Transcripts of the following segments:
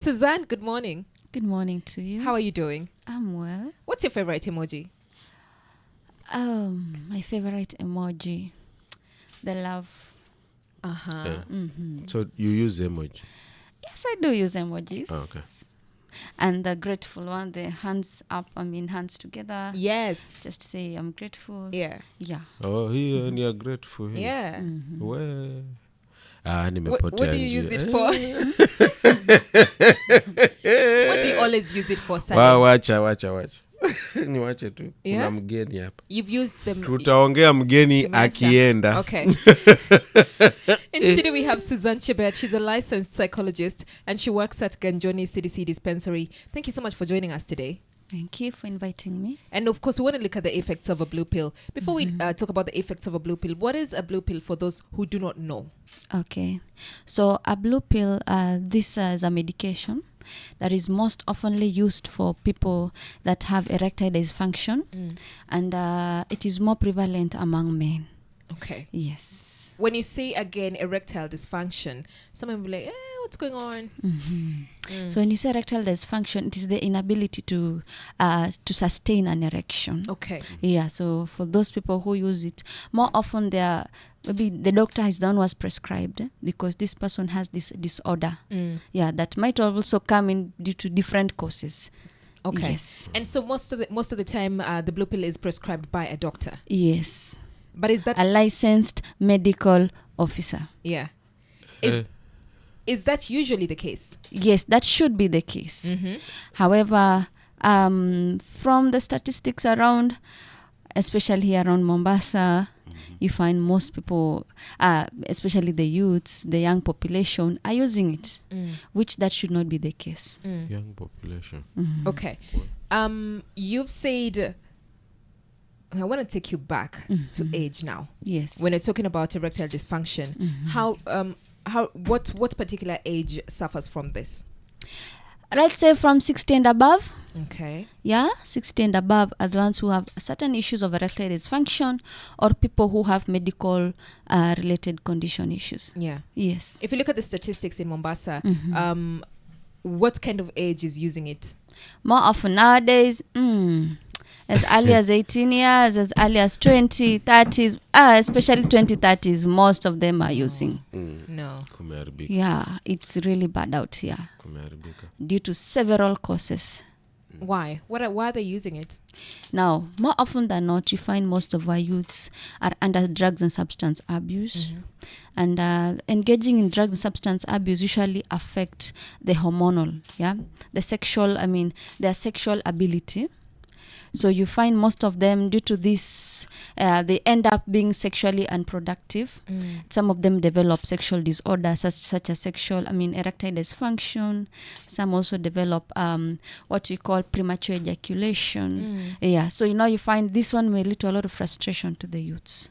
Suzzanne, good morning. Good morning to you. How are you doing? I'm well. What's your favorite emoji? My favorite emoji, the love. Uh-huh. So you use emoji? Yes, I do use emojis. Oh, okay. And the grateful one, the hands up, hands together. Yes. Just say I'm grateful. Yeah. Yeah. Oh, here and you're grateful. Here. Yeah. Well, What do you use it for? What do you always use it for, Sally? Wacha. Niwache tu. Yeah? Kuna mgeni hapa. You've used them. Tutaongea mgeni Dementia. akienda. Okay. In studio we have Suzzanne Chebet. She's a licensed psychologist and she works at Ganjoni CDC dispensary. Thank you so much for joining us today. Thank you for inviting me. And of course, we want to look at the effects of a blue pill. Before we talk about the effects of a blue pill, what is a blue pill for those who do not know? Okay. So a blue pill, this is a medication that is most oftenly used for people that have erectile dysfunction. And it is more prevalent among men. Okay. Yes. When you say, again, erectile dysfunction, someone will be like, what's going on? So when you say erectile dysfunction, it is the inability to sustain an erection. Okay. Yeah, so for those people who use it, more often maybe the doctor is the one who has prescribed because this person has this disorder. Yeah, that might also come in due to different causes. Okay. Yes. And so most of the time, the blue pill is prescribed by a doctor. Yes. But is that a licensed medical officer? Yeah. Is that usually the case? Yes, that should be the case. However, from the statistics around, especially here around Mombasa, you find most people, especially the youths, the young population, are using it, which that should not be the case. Young population. Okay. You've said, I want to take you back to age now. Yes. When you're talking about erectile dysfunction, what particular age suffers from this? Let's say from 60 and above. Okay. Yeah, 60 and above are the ones who have certain issues of erectile dysfunction or people who have medical related condition issues. Yeah. Yes. If you look at the statistics in Mombasa, what kind of age is using it? More often nowadays, as early as 18 years, as early as 20, 30s, especially 20, 30s, most of them are using. No. Yeah, it's really bad out here due to several causes. Why? Why are they using it? Now, more often than not, you find most of our youths are under drugs and substance abuse. And engaging in drugs and substance abuse usually affect the hormonal, their sexual ability. So you find most of them, due to this, they end up being sexually unproductive. Some of them develop sexual disorders such as erectile dysfunction. Some also develop what we call premature ejaculation. Yeah, so you find this one may lead to a lot of frustration to the youths.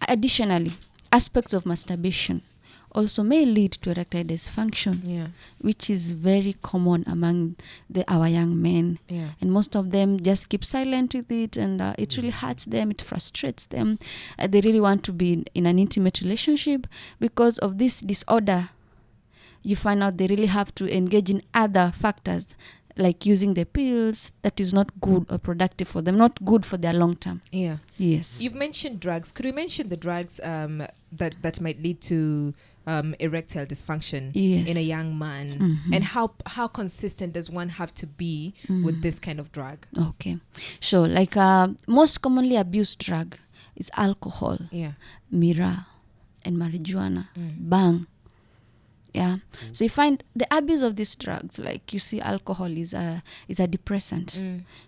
Additionally, aspects of masturbation also may lead to erectile dysfunction, which is very common among our young men. And most of them just keep silent with it, and it really hurts them, it frustrates them. They really want to be in an intimate relationship. Because of this disorder, you find out they really have to engage in other factors, like using the pills that is not good or productive for them, not good for their long term. Yeah. Yes. You've mentioned drugs. Could you mention the drugs that might lead to erectile dysfunction in a young man? And how consistent does one have to be with this kind of drug? Okay. So like most commonly abused drug is alcohol, mirror, and marijuana, bang. Yeah. So you find the abuse of these drugs, like you see alcohol is a depressant.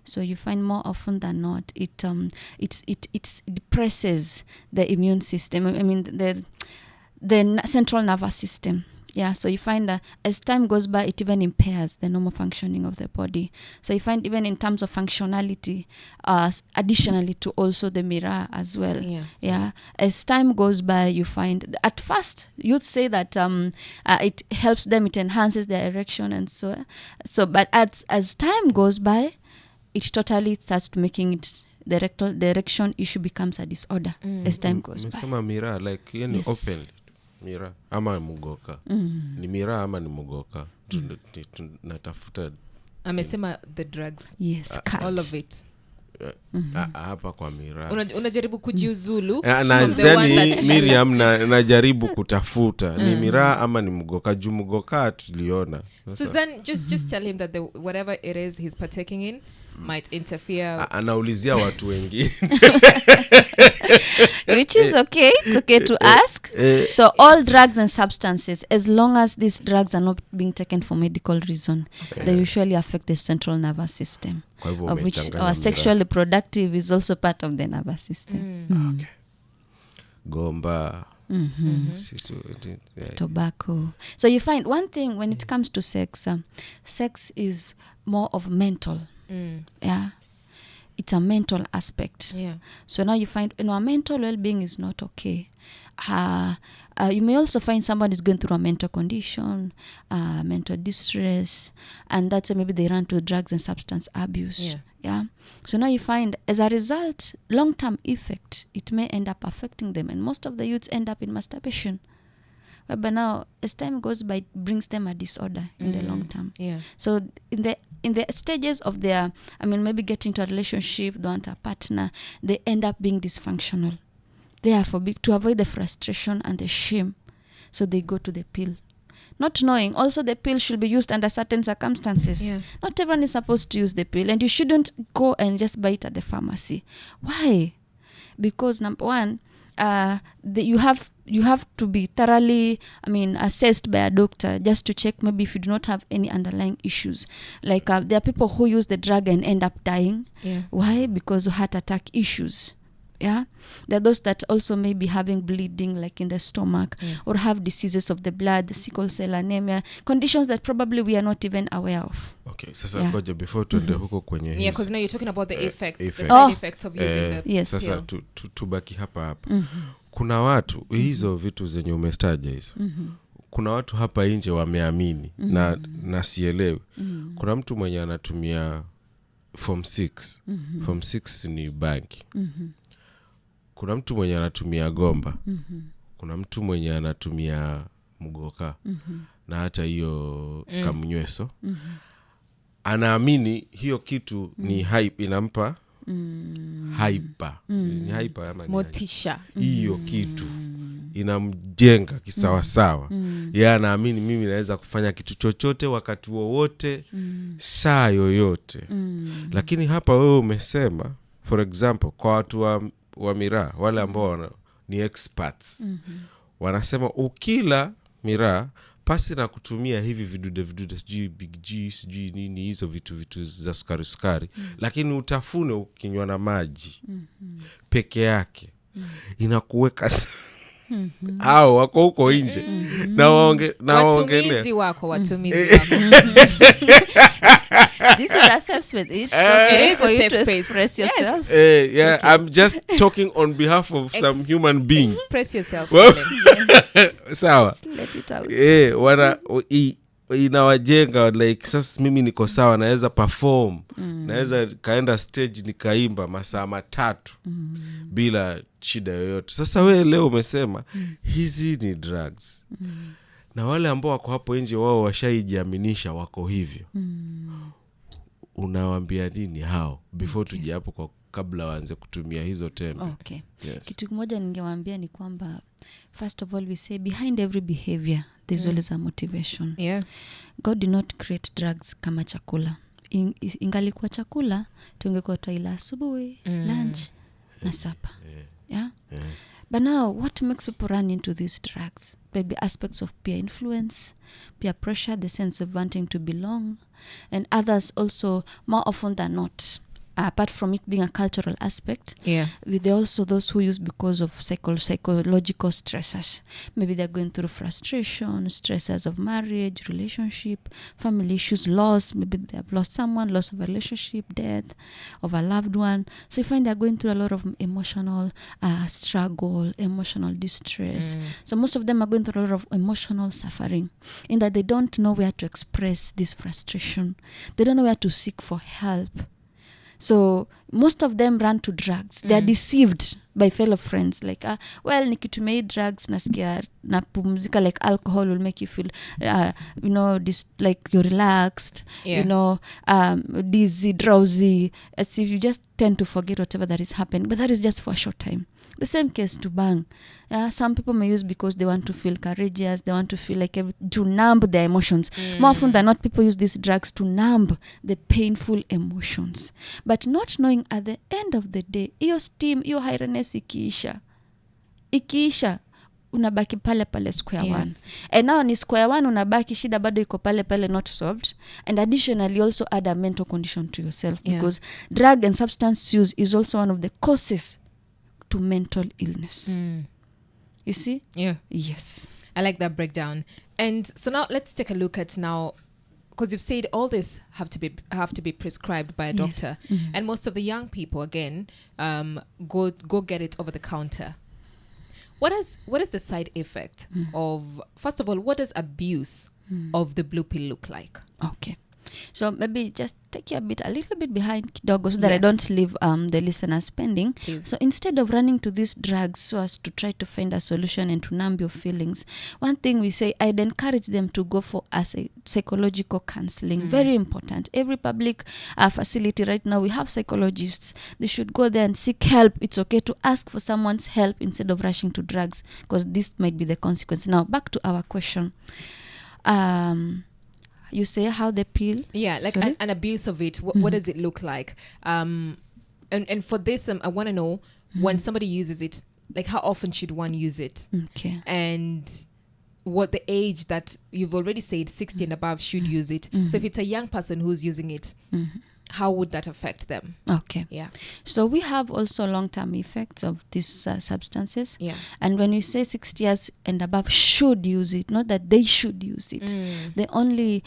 So you find more often than not it depresses the immune system. The central nervous system. Yeah, so you find that as time goes by, it even impairs the normal functioning of the body. So you find even in terms of functionality, additionally to also the mirror as well. Yeah. As time goes by, you find at first you'd say that it helps them, it enhances their erection and so. But as time goes by, it totally starts to making it. The erection issue becomes a disorder as time goes by. Some mirror like open. Mira ama mugoka. Ni mira ama ni mugoka. tunatafuta amesema the drugs. Yes, all of it. Hapa kwa miraa unajaribu kujiuzulu nazani Miriam najaribu kutafuta ni miraa ama ni mgoka juu mgoka tuliona. Suzzanne, just tell him that whatever it is he's partaking in might interfere. Anaulizia watu wengi which is okay. It's okay to ask. So all drugs and substances, as long as these drugs are not being taken for medical reason, they usually affect the central nervous system, of which our sexually reproductive is also part of the nervous system. Okay. Gomba, tobacco. So you find one thing when it comes to sex, sex is more of mental. Yeah, it's a mental aspect. Yeah. So now you find our mental well-being is not okay. You may also find somebody is going through a mental condition, mental distress, and that's why maybe they run to drugs and substance abuse. Yeah. So now you find, as a result, long-term effect, it may end up affecting them, and most of the youths end up in masturbation. But now, as time goes by, it brings them a disorder in the long term. Yeah. So in the stages of their, maybe getting to a relationship, they want a partner, they end up being dysfunctional. Therefore, to avoid the frustration and the shame, so they go to the pill. Not knowing, also the pill should be used under certain circumstances. Yeah. Not everyone is supposed to use the pill, and you shouldn't go and just buy it at the pharmacy. Why? Because number one, you have to be thoroughly assessed by a doctor just to check maybe if you do not have any underlying issues. Like there are people who use the drug and end up dying. Why? Because of heart attack issues. Yeah, there are those that also may be having bleeding like in the stomach, or have diseases of the blood, sickle cell anemia, conditions that probably we are not even aware of. Okay, sasa ngoja before tuende huko kwenye hizo. Because now you're talking about the effects, the side effects of using the yes. Sasa tubaki hapa. Kuna watu hizo vitu zenye umestaja hizo. Kuna watu hapa nje wameamini na sielewi. Kuna mtu mwenye anatumia form 6. Form 6 ni banki. Kuna mtu mwenye anatumia gomba. Kuna mtu mwenye anatumia mgoka. Na hata hiyo kamnyweso. Anaamini hiyo kitu ni hype, inampa hyper. Ni hyper ama motisha. Hiyo kitu inamjenga kisawasawa. Yeye anaamini mimi naweza kufanya kitu chochote wakati wowote, saa yoyote. Lakini hapa wewe umesema, for example, kwa watu wa miraa, wale ambao ni experts, wanasema ukila miraa pasi na kutumia hivi vidude sijui big G sijui nini hizo vitu za sukari, lakini utafune ukinywa na maji peke yake, inakuweka hao wako huko nje na watumizi wako this is a safe space. It's okay for you to express yourself. Yeah, okay. I'm just talking on behalf of some human beings. Express yourself. Sawa. Let it out. Inawajenga like sasa mimi niko sawa, naweza perform, naweza kaenda stage nikaimba masaa 3 bila shida yoyote. Sasa wewe leo umesema hizi ni drugs. Na wale ambao wako hapo nje wao washaijiaminisha wako hivyo. Unawaambia nini hao before tuje hapo kwa kabla waanze kutumia hizo tembe? Okay. Yes. Kitu kimoja ningewaambia ni kwamba first of all we say behind every behavior there's always a motivation. Yeah. God did not create drugs kama chakula. Ingalikuwa chakula tungekuwa twaila asubuhi, lunch na supper. Yeah. But now what makes people run into these drugs? Maybe aspects of peer influence, peer pressure, the sense of wanting to belong, and others also more often than not. Apart from it being a cultural aspect, there are also those who use because of psychological stresses. Maybe they're going through frustration, stresses of marriage, relationship, family issues, loss. Maybe they have lost someone, loss of a relationship, death of a loved one. So you find they're going through a lot of emotional struggle, emotional distress. So most of them are going through a lot of emotional suffering in that they don't know where to express this frustration. They don't know where to seek for help. So most of them run to drugs. They're deceived by fellow friends, like well, nikitumia drugs nasikia napumzika, like alcohol will make you feel like you're relaxed, dizzy, drowsy, as if you just tend to forget whatever that is happening, but that is just for a short time. The same case to bang. Some people may use because they want to feel courageous, they want to feel like to numb their emotions. More often than not, people use these drugs to numb the painful emotions, but not knowing at the end of the day, iyo steam, iyo higherness ikiisha unabaki pale pale square one. And now ni square one, unabaki shida bado iko pale pale, not solved. And additionally also add a mental condition to yourself, because drug and substance use is also one of the causes to mental illness. You see? Yeah. Yes. I like that breakdown. And so now let's take a look at now, because you've said all this have to be prescribed by a doctor, and most of the young people again go get it over the counter. What is the side effect of, first of all, what does abuse of the blue pill look like? Okay. So maybe just take you a little bit behind kidogo, so that I don't leave the listeners pending. Please. So instead of running to these drugs so as to try to find a solution and to numb your feelings, one thing we say, I'd encourage them to go for psychological counseling. Very important. Every public facility right now, we have psychologists. They should go there and seek help. It's okay to ask for someone's help instead of rushing to drugs, because this might be the consequence. Now back to our question. You say how the pill? Yeah, like an abuse of it. What does it look like? And for this, I want to know when somebody uses it, like how often should one use it? Okay. And what the age that you've already said 60 and above should use it. So if it's a young person who's using it, how would that affect them? Okay. Yeah. So we have also long-term effects of these substances. Yeah. And when you say 60 years and above should use it, not that they should use it. They only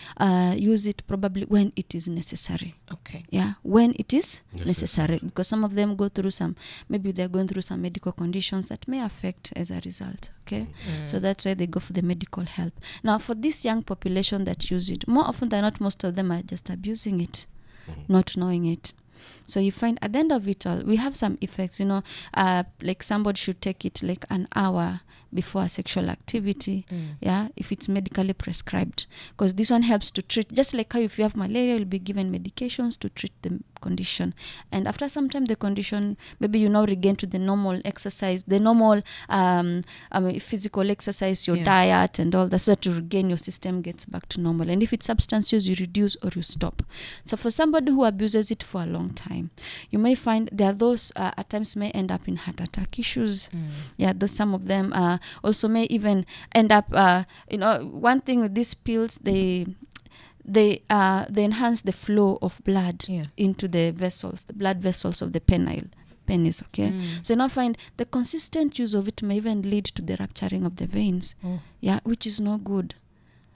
use it probably when it is necessary. Okay. Yeah, when it is necessary. Because some of them go through maybe they're going through some medical conditions that may affect as a result. Okay. So that's why they go for the medical help. Now, for this young population that use it, more often than not, most of them are just abusing it, not knowing it. So you find at the end of it all, we have some effects, like somebody should take it like an hour before a sexual activity, if it's medically prescribed, because this one helps to treat, just like how if you have malaria, you'll be given medications to treat the condition, and after some time the condition, maybe regain to the normal exercise, the normal physical exercise, your diet and all that, so to regain, your system gets back to normal. And if it's substance use, you reduce or you stop. So for somebody who abuses it for a long time, you may find there are those at times may end up in heart attack issues. Those some of them also may even end up one thing with these pills, they enhance the flow of blood into the vessels, the blood vessels of the penis, okay? So now find the consistent use of it may even lead to the rupturing of the veins, which is not good.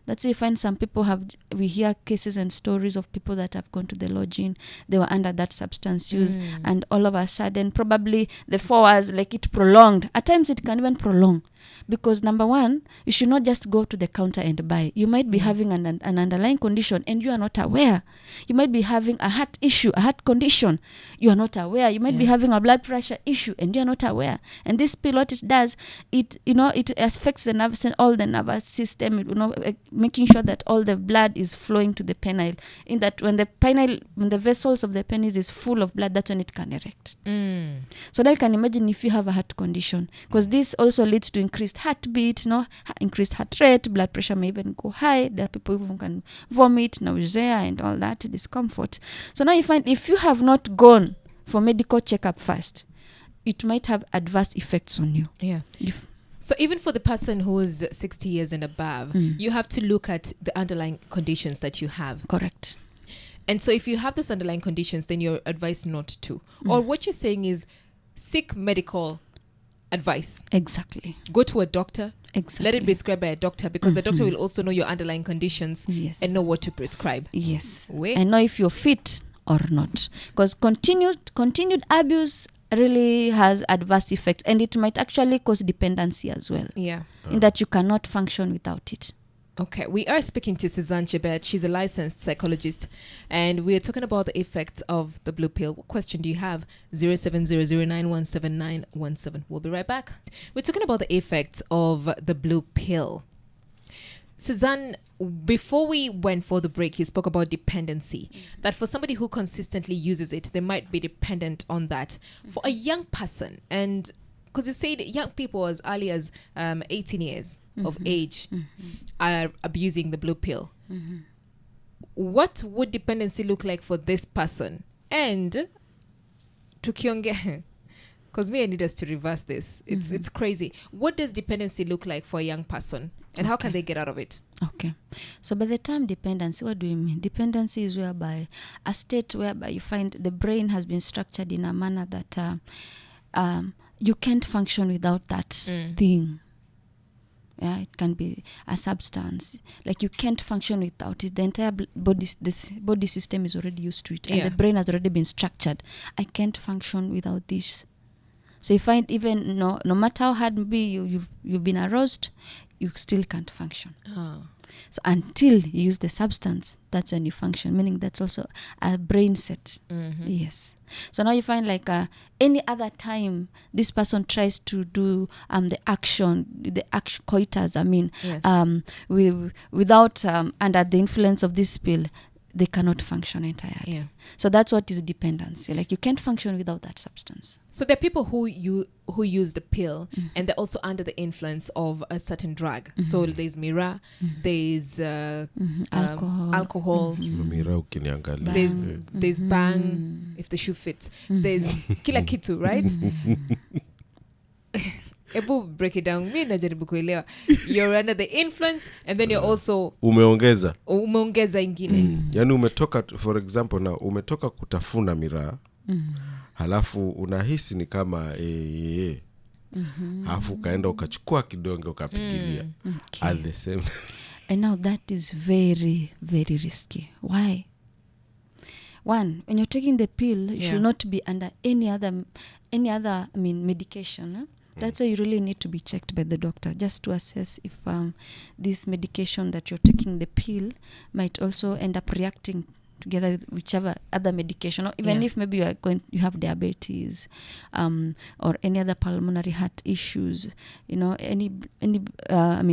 That's why you find some people we hear cases and stories of people that have gone to the lodging, they were under that substance use, and all of a sudden, probably the 4 hours, like it prolonged. At times it can even prolong, because number one, you should not just go to the counter and buy. You might be having an underlying condition and you are not aware. You might be having a heart issue, a heart condition, you are not aware. You might be having a blood pressure issue and you are not aware. And this pill, what it does, it affects the nervous and all the nervous system, making sure that all the blood is flowing to the penile. In that when the vessels of the penis is full of blood, that's when it can erect. So now you can imagine if you have a heart condition, because this also leads to increased heartbeat, increased heart rate, blood pressure may even go high. There are people who can vomit, nausea, and all that discomfort. So now you find if you have not gone for medical checkup first, it might have adverse effects on you. Yeah. So even for the person who is 60 years and above, you have to look at the underlying conditions that you have. Correct. And so if you have those underlying conditions, then you're advised not to. Or what you're saying is seek medical advice. Exactly. Go to a doctor. Exactly. Let it be prescribed by a doctor, because the doctor will also know your underlying conditions and know what to prescribe. Yes. Wait. And know if you're fit or not. Because continued abuse really has adverse effects, and it might actually cause dependency as well. Yeah. In that you cannot function without it. Okay, we are speaking to Suzzanne Chebet. She's a licensed psychologist, and we are talking about the effects of the blue pill. What question do you have? 0700917917. We'll be right back. We're talking about the effects of the blue pill. Suzzanne, before we went for the break, you spoke about dependency. That for somebody who consistently uses it, they might be dependent on that. For a young person, and because you said young people as early as 18 years of age are abusing the blue pill. What would dependency look like for this person? And tukionge, because me, I need us to reverse this. It's crazy. What does dependency look like for a young person? And how can they get out of it? Okay. So by the time dependency, what do you mean? Dependency is whereby a state whereby you find the brain has been structured in a manner that you can't function without that thing. Yeah, it can be a substance. Like you can't function without it. The entire body system is already used to it. And the brain has already been structured. I can't function without this. So you find even no matter how hard maybe you've been aroused, you still can't function. So until you use the substance, that's when you function, meaning that's also a brain set. Yes. So now you find like any other time this person tries to do the action coitus, without under the influence of this pill, they cannot function entirely. Yeah. So that's what is dependency. Like you can't function without that substance. So there are people who use the pill and they're also under the influence of a certain drug. So there's Mira, there's alcohol. There's bang, if the shoe fits. There's kila kitu, right? Ebu break it down. Mi najaribu kuelewa. You're under the influence and then you're also umeongeza ingine. Yani umetoka, for example, na umetoka kutafuna miraa. Halafu unahisi ni kama halafu ukaenda ukachukua kidonge ukapigilia. Okay. At the same. And now that is very, very risky. Why? One, when you're taking the pill, you should not be under any other medication. That's why you really need to be checked by the doctor just to assess if this medication that you're taking, the pill, might also end up reacting together with whichever other medication, or even if maybe you have diabetes or any other pulmonary heart issues, any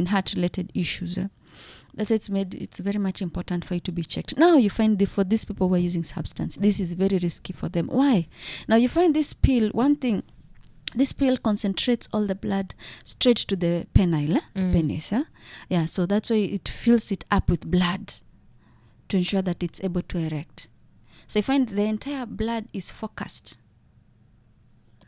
heart related issues. It's very much important for you to be checked. Now you find for these people who are using substance, this is very risky for them. Why? Now you find this pill, one thing, this pill concentrates all the blood straight to the penile, penis. Yeah, so that's why it fills it up with blood to ensure that it's able to erect. So you find the entire blood is focused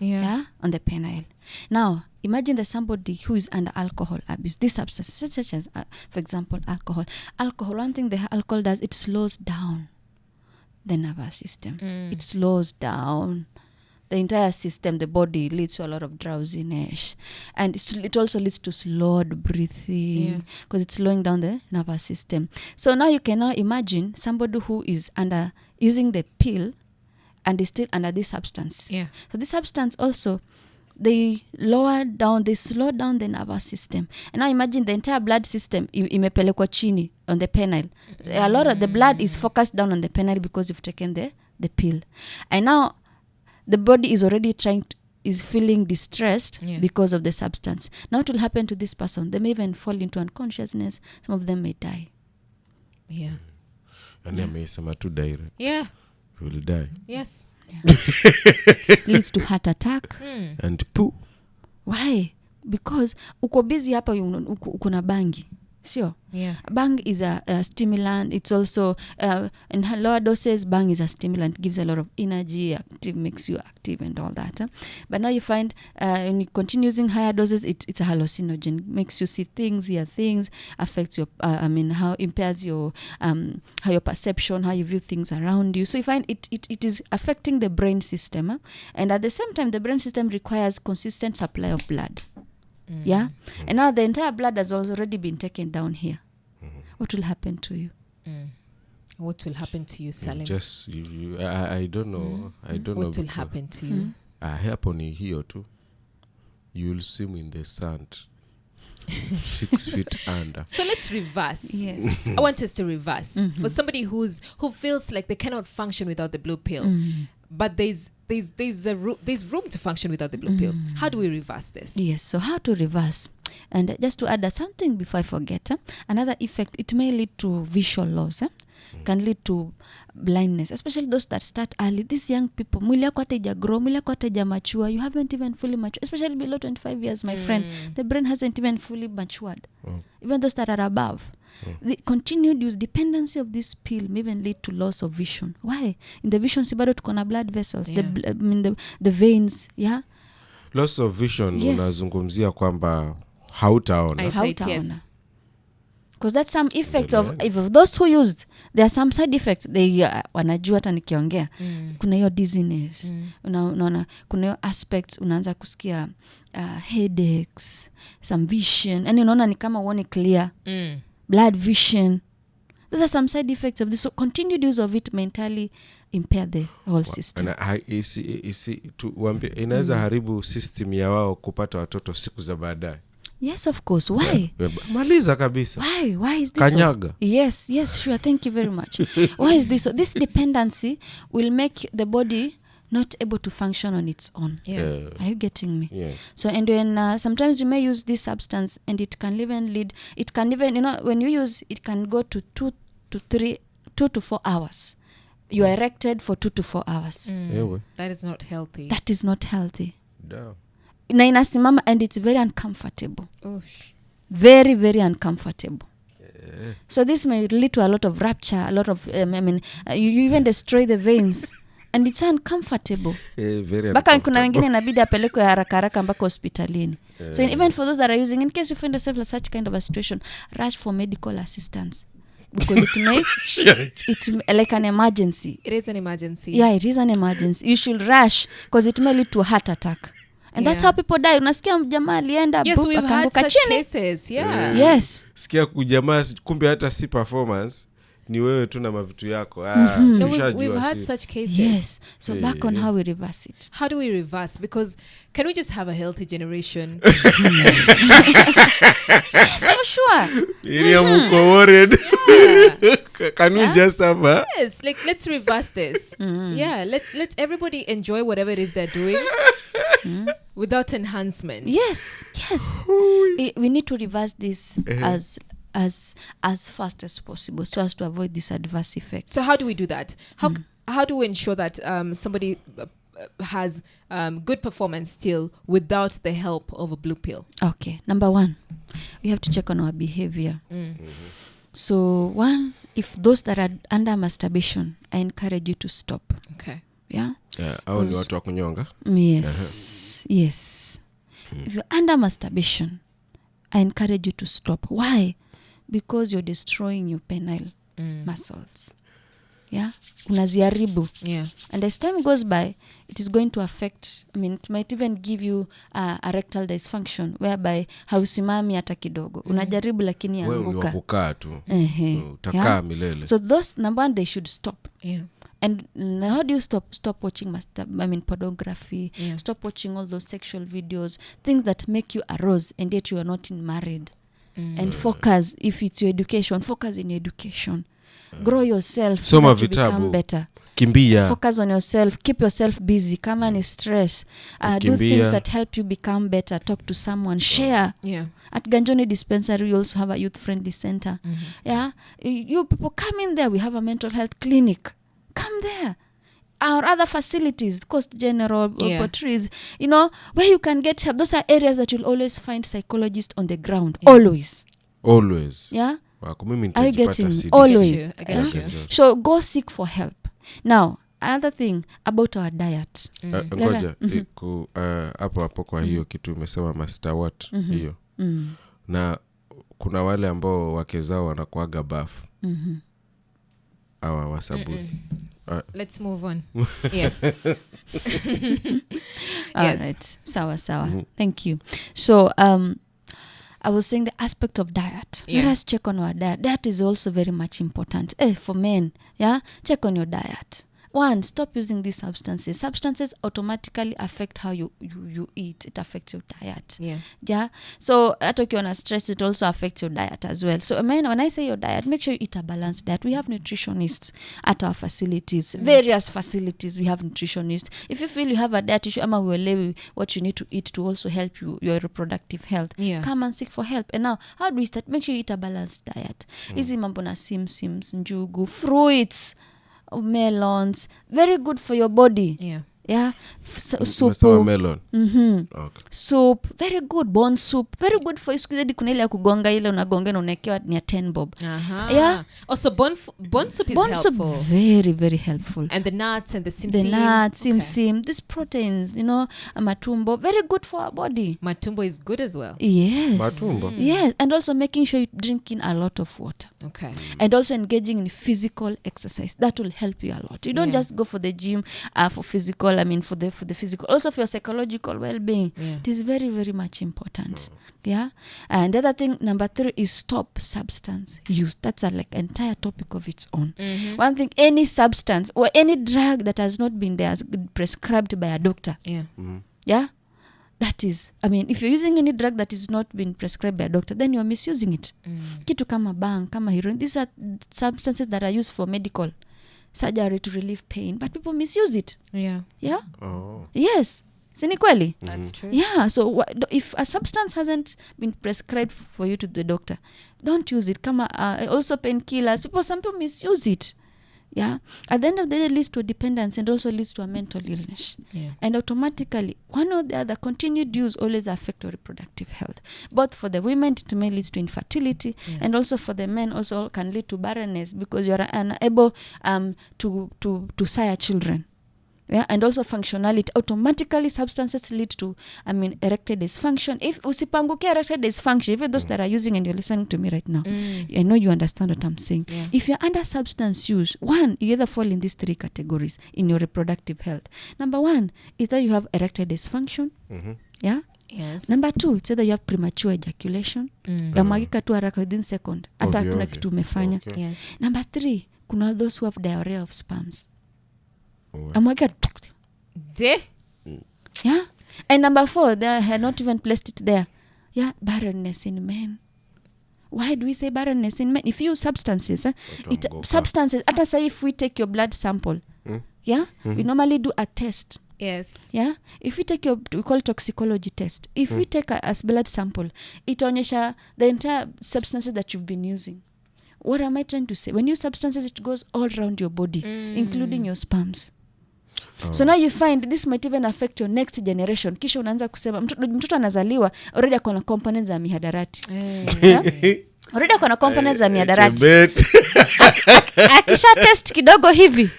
on the penile. Now, imagine that somebody who is under alcohol abuse, this substance, such as, for example, alcohol. Alcohol, one thing the alcohol does, it slows down the nervous system. It slows down the entire system, the body, leads to a lot of drowsiness. And it also leads to slowed breathing because it's slowing down the nervous system. So now you can now imagine somebody who is using the pill and is still under this substance. Yeah. So this substance also, they slow down the nervous system. And now imagine the entire blood system imepelekwa chini on the penile. A lot of the blood is focused down on the penile because you've taken the pill. And now the body is already is feeling distressed because of the substance. Now what will happen to this person? They may even fall into unconsciousness. Some of them may die. Yeah. And amesema tu direct. Yeah. You will die. Yes. Yeah. Leads to heart attack. And poo. Why? Because uko busy hapa uko na bangi. Sure. Yeah. Bang is a stimulant. It's also in lower doses, bang is a stimulant, gives a lot of energy, makes you active and all that. But now you find when you continue using higher doses, it's a hallucinogen, makes you see things, hear things, affects your how impairs your how your perception, how you view things around you. So you find it is affecting the brain system, and at the same time the brain system requires consistent supply of blood. Yeah. And now the entire blood has already been taken down here. What will happen to you? What will happen to you, Salim? Just I don't know. I don't know. What will happen to you? Happen here too. You will swim in the sand. 6 feet under. So let's reverse. Yes. I want us to reverse. For somebody who feels like they cannot function without the blue pill, but there's room to function without the blue pill. How do we reverse this? Yes, so how to reverse? And just to add something before I forget, another effect, it may lead to visual loss, can lead to blindness, especially those that start early. These young people, mwili yako hata hajagrow, mwili yako hata hajamature, you haven't even fully matured, especially below 25 years, my friend. The brain hasn't even fully matured. Even those that are above. The continued use, dependency of this pill may even lead to loss of vision. Why? In the vision, sibado tuko na blood vessels, the veins, yeah? Loss of vision, yes. Unazungumzia kwamba hautaona. Yes. Because that's some effects of those who used, there are some side effects. They wanajua hata nikiongea. Kuna hiyo dizziness. Unaona kuna hiyo aspects unaanza kusikia headaches, some vision. And unaona ni kama uone clear. Blood vision. Those are some side effects of this. So continued use of it mentally impair the whole system. Inaweza haribu system ya wao kupata watoto siku za baadaye. Yes, of course. Why? Maliza kabisa. Why is this? Kanyaga. So? Yes, sure. Thank you very much. Why is this? So this dependency will make the body not able to function on its own. Are you getting me? Yes. So, and when sometimes you may use this substance, and it can even when you use it, can go to 2 to 4 hours. You are erected for 2 to 4 hours. That is not healthy. That is not healthy. No. Na inasimama, and it's very uncomfortable. Very, very uncomfortable. So this may lead to a lot of rupture, a lot of you even destroy the veins, and it's uncomfortable. Very Baka kuna wengine inabidi apelekwe haraka mpaka hospitalini. So even for those that are using, in case you find yourself in such kind of a situation, rush for medical assistance, because it may it's like an emergency. It is an emergency. Yeah, it is an emergency. You should rush, because it may lead to a heart attack. And that's how people die. Unasikia jamaa alienda akaanguka chini. Cases, yes. Sikia kujamaa kumbe hata si performance, ni wewe tu na mavitu yako. No, we've had such cases. Yes. So back on how we reverse it. How do we reverse? Because can we just have a healthy generation? Yes, for sure. Worried. Can we just have a... Yes, like let's reverse this. Yeah, let everybody enjoy whatever it is they're doing. Without enhancement. Yes. We need to reverse this as fast as possible, so as to avoid these adverse effects. So how do we do that? How do we ensure that somebody has good performance still without the help of a blue pill? Okay, number 1, we have to check on our behavior. So 1, if those that are under masturbation, I encourage you to stop. Okay. Yeah. Au ni watu wa kunyonga? Yes. Yes. If you're under masturbation, I encourage you to stop. Why? Because you're destroying your penile muscles. Yeah. Unaziharibu. Yeah. And as time goes by, it is going to affect, it might even give you erectile dysfunction, whereby hausimami hata kidogo. Unajaribu lakini anguka. Wewe ni kukaa tu. Utakaa milele. So those, number 1, they should stop. Yeah. And how do you stop watching pornography? Yeah. Stop watching all those sexual videos, things that make you arouse, and yet you are not married. And focus, if it's your education, focus in your education. Grow yourself so that you become better. Kimbia. Focus on yourself. Keep yourself busy. Kama ni stress. Do things that help you become better. Talk to someone. Share. Yeah. At Ganjoni Dispensary, we also have a youth-friendly center. Yeah. You people come in there. We have a mental health clinic. Come there. Our other facilities, Coast General, Portrees, where you can get help. Those are areas that you'll always find psychologists on the ground. Always. Yeah. Are you getting me? Always. So go seek for help. Now, another thing about our diet. Ngoja hapo kwa hiyo kitu umesema master what hiyo. Na kuna wale ambao wake zao wanakuaga bafu. Awa wasabuni. Let's move on. Yes. All right. Sawa. Thank you. So I was saying the aspect of diet. Let us check on our diet. Diet is also very much important. For men, check on your diet. One, stop using these substances automatically affect how you eat. It affects your diet. Yeah. So hata ukiwa stress, it also affects your diet as well. So when I say your diet, make sure you eat a balanced diet. We have nutritionists at our facilities, various facilities. We have nutritionists. If you feel you have a diet issue, ama uelewi what you need to eat to also help your reproductive health, come and seek for help. And now, how do we start? Make sure you eat a balanced diet. Hizi mambo na sims, njugu, fruits, melons, very good for your body. Soup, melon. Okay. Soup, very good. Bone soup, very good for you. Sikuzedi kuna ile ya kugonga ile unagonga na unaekewa ni 10 bob. Also bone soup is bone helpful. Soup, very very helpful. And the nuts and the simsim, these proteins, matumbo, very good for our body. Matumbo is good as well. Yes. Matumbo. Yes, and also making sure you're drinking a lot of water. Okay. And also engaging in physical exercise. That will help you a lot. You don't just go for the gym for physical, for the physical, also for your psychological well-being. It is very very much important. And the other thing, number 3, is stop substance use. That's a entire topic of its own. One thing, any substance or any drug that has not been prescribed by a doctor, that is, if you're using any drug that is not been prescribed by a doctor, then you're misusing it. Kitu kama bang, kama heroin, these are substances that are used for medical surgery to relieve pain, but people misuse it. Yes, sini kweli? That's true. So if a substance hasn't been prescribed for you to the doctor, don't use it. Kama also painkillers, some people misuse it. At the end of the day, it leads to dependence and also leads to a mental illness. And automatically, one or the other, continued use always affect your reproductive health. Both for the women, it may lead to infertility, and also for the men, also can lead to barrenness because you are unable to sire children. And also functionality. Automatically, substances lead to, erectile dysfunction. If usipanguke erectile dysfunction, even those that are using and you're listening to me right now, I know you understand what I'm saying. If you're under substance use, one, you either fall in these 3 categories in your reproductive health. Number 1, either you have erectile dysfunction. Yes. Number 2, it's either you have premature ejaculation. Yamwagika tu haraka within second. Hata kuna kitu umefanya. Yes. Number 3, kuna those who have diarrhea of sperms. And number 4, they had not even placed it there. Barrenness in men. Why do we say barrenness in men? If you use substances, substances, hata say if we take your blood sample, we normally do a test. Yes. If we take we call toxicology test. If we take a blood sample, it onyesha the entire substances that you've been using. What am I trying to say? When you use substances, it goes all around your body, including your sperms. So now you find this might even affect your next generation. Kisha unaanza kusema mtoto anazaliwa already akona components za mihadarati. Already akona components za mihadarati. Akisha test kidogo hivi.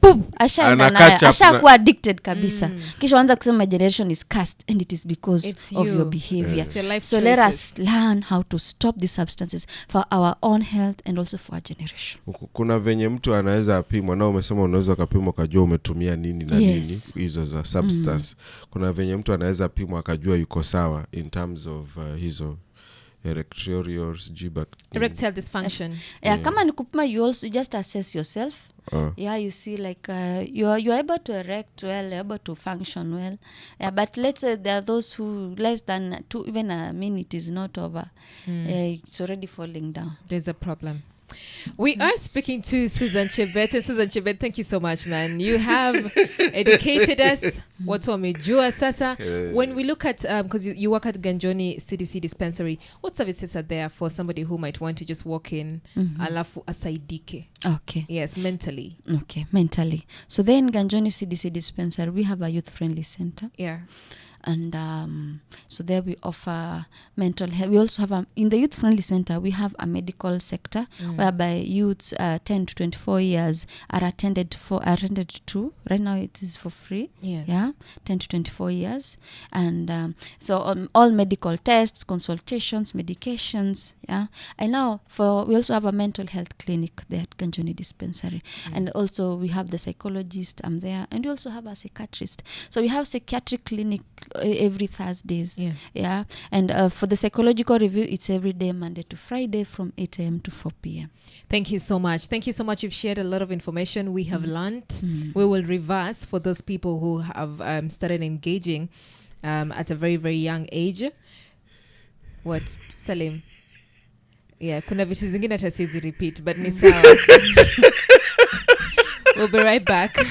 Boom, ashakuwa addicted kabisa. Kisha unaanza kusema my generation is cursed and it is because of your behavior. So let us learn how to stop these substances for our own health and also for our generation. Kuna venye mtu anaweza apimwa na umesema unaweza kupimwa ukajua umetumia nini na nini hizo za substance. Kuna venye mtu anaweza apimwa akajua yuko sawa in terms of hizo erectile dysfunction. Kama ni kupima, you also just assess yourself. You see you're able to erect well, you're able to function well. But let's say there are those who less than 2, even a minute is not over. It's already falling down. There's a problem. We are speaking to Suzzanne Chebet. Suzzanne Chebet, thank you so much, man. You have educated us. Watu wamejua sasa. When we look at, because you work at Ganjoni CDC dispensary, what services are there for somebody who might want to just walk in, alafu asaidike? Okay. Yes, mentally. Okay, mentally. So then Ganjoni CDC dispensary, we have a youth-friendly center. And so there we offer mental health. We also have in the youth friendly center we have a medical sector whereby youths 10 to 24 years are attended to. Right now it is for free. 10 to 24 years, and so all medical tests, consultations, medications. And now we also have a mental health clinic there at Ganjoni dispensary, and also we have the psychologist there, and we also have a psychiatrist. So we have psychiatric clinic every Thursdays. Yeah. And for the psychological review, it's every day, Monday to Friday, from 8 a.m. to 4 p.m. Thank you so much. You've shared a lot of information. We have learned. We will reverse for those people who have started engaging at a very, very young age. What, Salim? Yeah, kuna vitu zingine hata siwezi repeat, but ni sawa. We'll be right back.